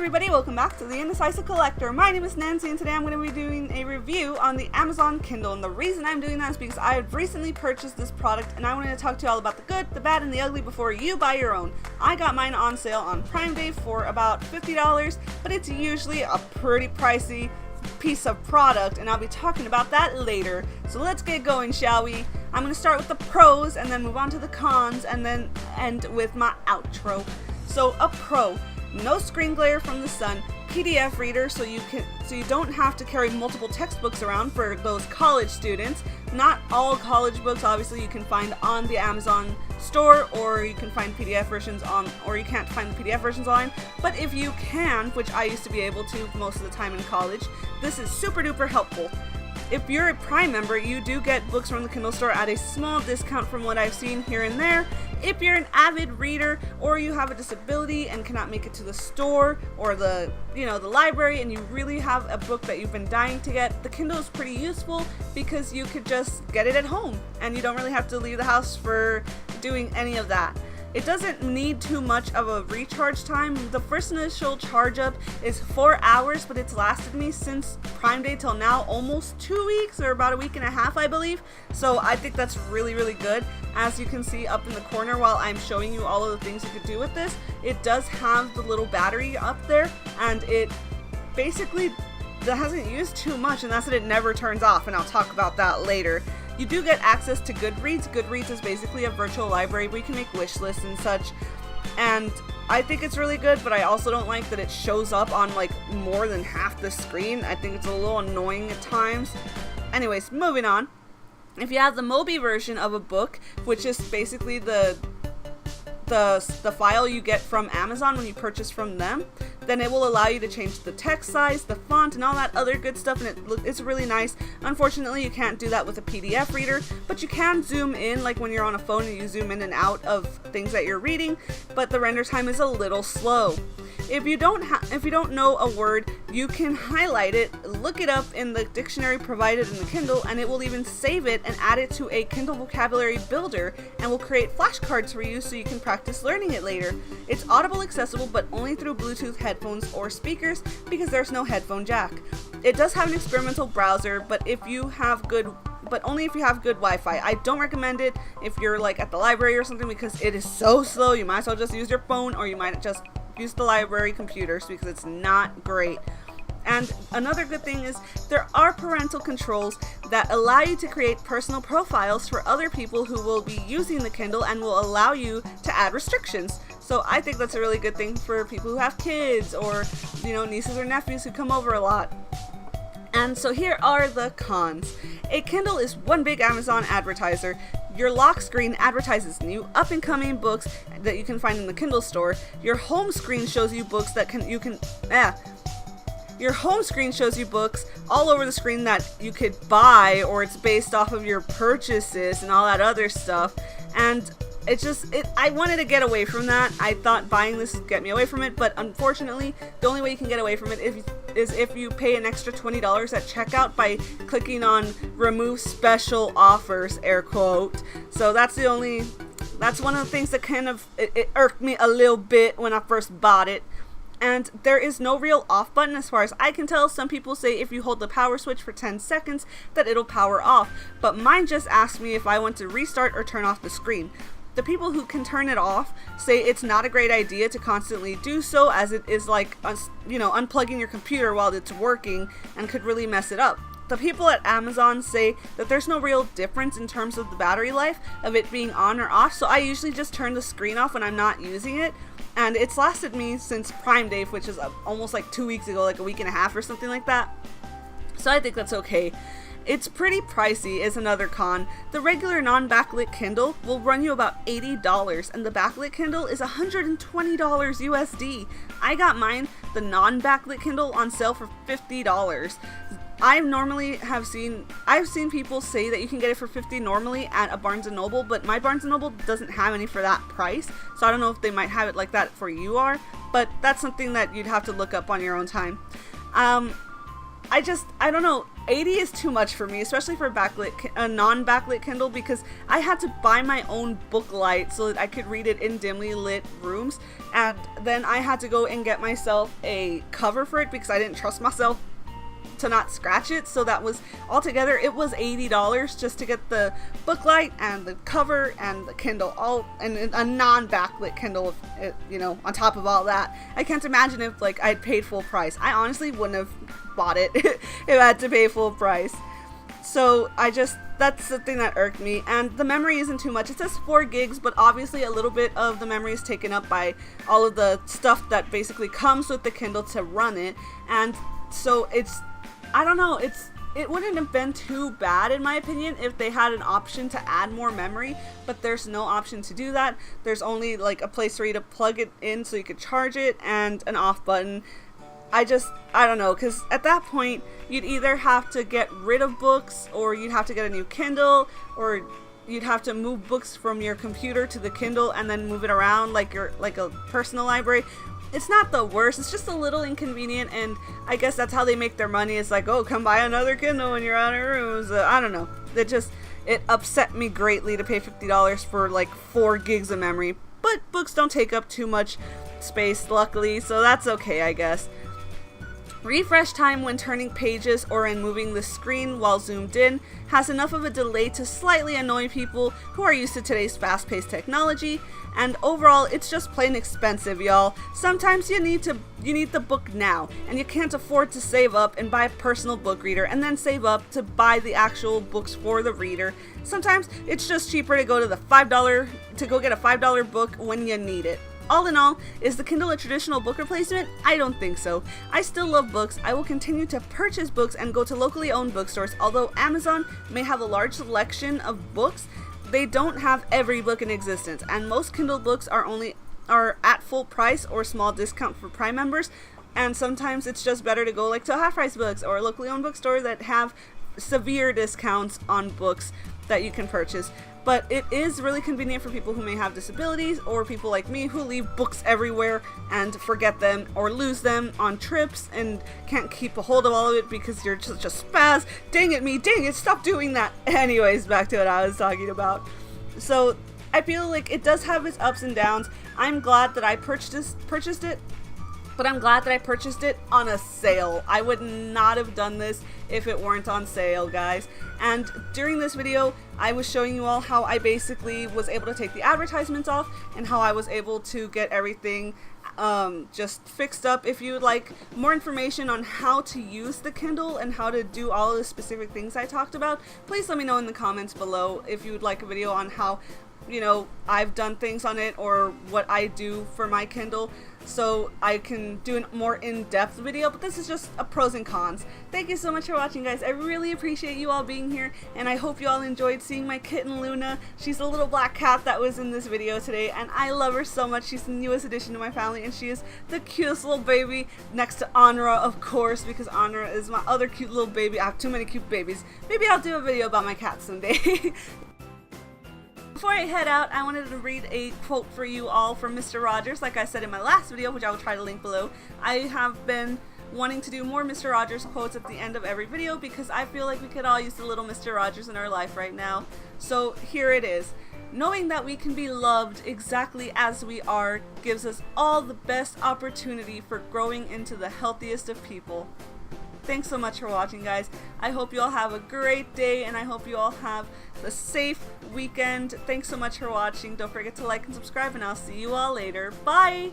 everybody, welcome back to the Indecisive Collector. My name is Nancy and today I'm going to be doing a review on the Amazon Kindle, and the reason I'm doing that is because I have recently purchased this product and I wanted to talk to you all about the good, the bad, and the ugly before you buy your own. I got mine on sale on Prime Day for about $50, but it's usually a pretty pricey piece of product and I'll be talking about that later. So let's get going, shall we? I'm going to start with the pros and then move on to the cons and then end with my outro. So a pro. No screen glare from the sun, PDF reader so you don't have to carry multiple textbooks around for those college students. Not all college books obviously you can find on the Amazon store, or you can find PDF versions on, or you can't find the PDF versions online, but if you can, which I used to be able to most of the time in college, this is super duper helpful. If you're a Prime member, you do get books from the Kindle store at a small discount from what I've seen here and there. If you're an avid reader or you have a disability and cannot make it to the store or the library and you really have a book that you've been dying to get, the Kindle is pretty useful because you could just get it at home and you don't really have to leave the house for doing any of that. It doesn't need too much of a recharge time. The first initial charge up is 4 hours, but it's lasted me since Prime Day till now almost 2 weeks, or about a week and a half, I believe. So I think that's really, really good. As you can see up in the corner while I'm showing you all of the things you could do with this, it does have the little battery up there, and it basically hasn't used too much, and that's that it never turns off, and I'll talk about that later. You do get access to Goodreads. Goodreads is basically a virtual library where you can make wish lists and such. And I think it's really good, but I also don't like that it shows up on like more than half the screen. I think it's a little annoying at times. Anyways, moving on. If you have the Mobi version of a book, which is basically the file you get from Amazon when you purchase from them, then it will allow you to change the text size, the font, and all that other good stuff, and it's really nice. Unfortunately, you can't do that with a PDF reader, but you can zoom in, like when you're on a phone and you zoom in and out of things that you're reading, but the render time is a little slow. If you don't know a word, you can highlight it, look it up in the dictionary provided in the Kindle, and it will even save it and add it to a Kindle vocabulary builder and will create flashcards for you so you can practice learning it later. It's Audible accessible, but only through Bluetooth headphones or speakers because there's no headphone jack. It does have an experimental browser, but only if you have good Wi-Fi. I don't recommend it if you're like at the library or something because it is so slow. You might as well just use your phone, or you might just use the library computers because it's not great. And another good thing is there are parental controls that allow you to create personal profiles for other people who will be using the Kindle and will allow you to add restrictions. So I think that's a really good thing for people who have kids or, nieces or nephews who come over a lot. And so here are the cons. A Kindle is one big Amazon advertiser. Your lock screen advertises new up-and-coming books that you can find in the Kindle store. Your home screen shows you books Your home screen shows you books all over the screen that you could buy, or it's based off of your purchases and all that other stuff. And I wanted to get away from that. I thought buying this would get me away from it, but unfortunately, the only way you can get away from it is if you pay an extra $20 at checkout by clicking on remove special offers, air quote. So that's one of the things that kind of it irked me a little bit when I first bought it. And there is no real off button as far as I can tell. Some people say if you hold the power switch for 10 seconds that it'll power off, but mine just asked me if I want to restart or turn off the screen. The people who can turn it off say it's not a great idea to constantly do so, as it is like, unplugging your computer while it's working and could really mess it up. The people at Amazon say that there's no real difference in terms of the battery life of it being on or off, so I usually just turn the screen off when I'm not using it. And it's lasted me since Prime Day, which is almost like 2 weeks ago, like a week and a half or something like that. So I think that's okay. It's pretty pricey is another con. The regular non-backlit Kindle will run you about $80, and the backlit Kindle is $120 USD. I got mine, the non-backlit Kindle, on sale for $50. I've seen people say that you can get it for $50 normally at a Barnes & Noble, but my Barnes & Noble doesn't have any for that price, so I don't know if they might have it like that for you are, but that's something that you'd have to look up on your own time. I don't know, $80 is too much for me, especially for a non-backlit Kindle, because I had to buy my own book light so that I could read it in dimly lit rooms, and then I had to go and get myself a cover for it because I didn't trust myself to not scratch it. So that was altogether, it was $80 just to get the book light and the cover and the Kindle, all and a non-backlit Kindle, you know, on top of all that. I can't imagine if like I'd paid full price. I honestly wouldn't have bought it if I had to pay full price. So that's the thing that irked me. And the memory isn't too much. It says 4 gigs, but obviously a little bit of the memory is taken up by all of the stuff that basically comes with the Kindle to run it. And so I don't know, it wouldn't have been too bad in my opinion if they had an option to add more memory, but there's no option to do that. There's only like a place for you to plug it in so you could charge it and an off button. I don't know, because at that point you'd either have to get rid of books, or you'd have to get a new Kindle, or you'd have to move books from your computer to the Kindle and then move it around like a personal library. It's not the worst, it's just a little inconvenient, and I guess that's how they make their money. It's like, oh, come buy another Kindle when you're out of rooms. I don't know. It upset me greatly to pay $50 for like 4 gigs of memory, but books don't take up too much space, luckily, so that's okay, I guess. Refresh time when turning pages or in moving the screen while zoomed in has enough of a delay to slightly annoy people who are used to today's fast-paced technology, and overall it's just plain expensive, y'all. Sometimes you need the book now, and you can't afford to save up and buy a personal book reader and then save up to buy the actual books for the reader. Sometimes it's just cheaper to go to get a $5 book when you need it. All in all, is the Kindle a traditional book replacement? I don't think so. I still love books. I will continue to purchase books and go to locally owned bookstores. Although Amazon may have a large selection of books, they don't have every book in existence, and most Kindle books are at full price or small discount for Prime members. And sometimes it's just better to go like to Half Price Books or a locally owned bookstore that have severe discounts on books that you can purchase. But it is really convenient for people who may have disabilities, or people like me who leave books everywhere and forget them or lose them on trips and can't keep a hold of all of it because you're just a spaz. Dang it, stop doing that. Anyways, back to what I was talking about. So I feel like it does have its ups and downs. I'm glad that I purchased it, but I'm glad that I purchased it on a sale. I would not have done this if it weren't on sale, guys. And during this video, I was showing you all how I basically was able to take the advertisements off and how I was able to get everything just fixed up. If you would like more information on how to use the Kindle and how to do all of the specific things I talked about, please let me know in the comments below if you would like a video on how, you know, I've done things on it or what I do for my Kindle, so I can do a more in-depth video. But this is just a pros and cons. Thank you so much for watching, guys. I really appreciate you all being here, and I hope you all enjoyed seeing my kitten Luna. She's the little black cat that was in this video today, and I love her so much. She's the newest addition to my family, and she is the cutest little baby next to Anra, of course, because Anra is my other cute little baby. I have too many cute babies. Maybe I'll do a video about my cat someday. Before I head out, I wanted to read a quote for you all from Mr. Rogers. Like I said in my last video, which I will try to link below, I have been wanting to do more Mr. Rogers quotes at the end of every video because I feel like we could all use a little Mr. Rogers in our life right now. So here it is. Knowing that we can be loved exactly as we are gives us all the best opportunity for growing into the healthiest of people. Thanks so much for watching, guys. I hope you all have a great day, and I hope you all have a safe weekend. Thanks so much for watching. Don't forget to like and subscribe, and I'll see you all later. Bye!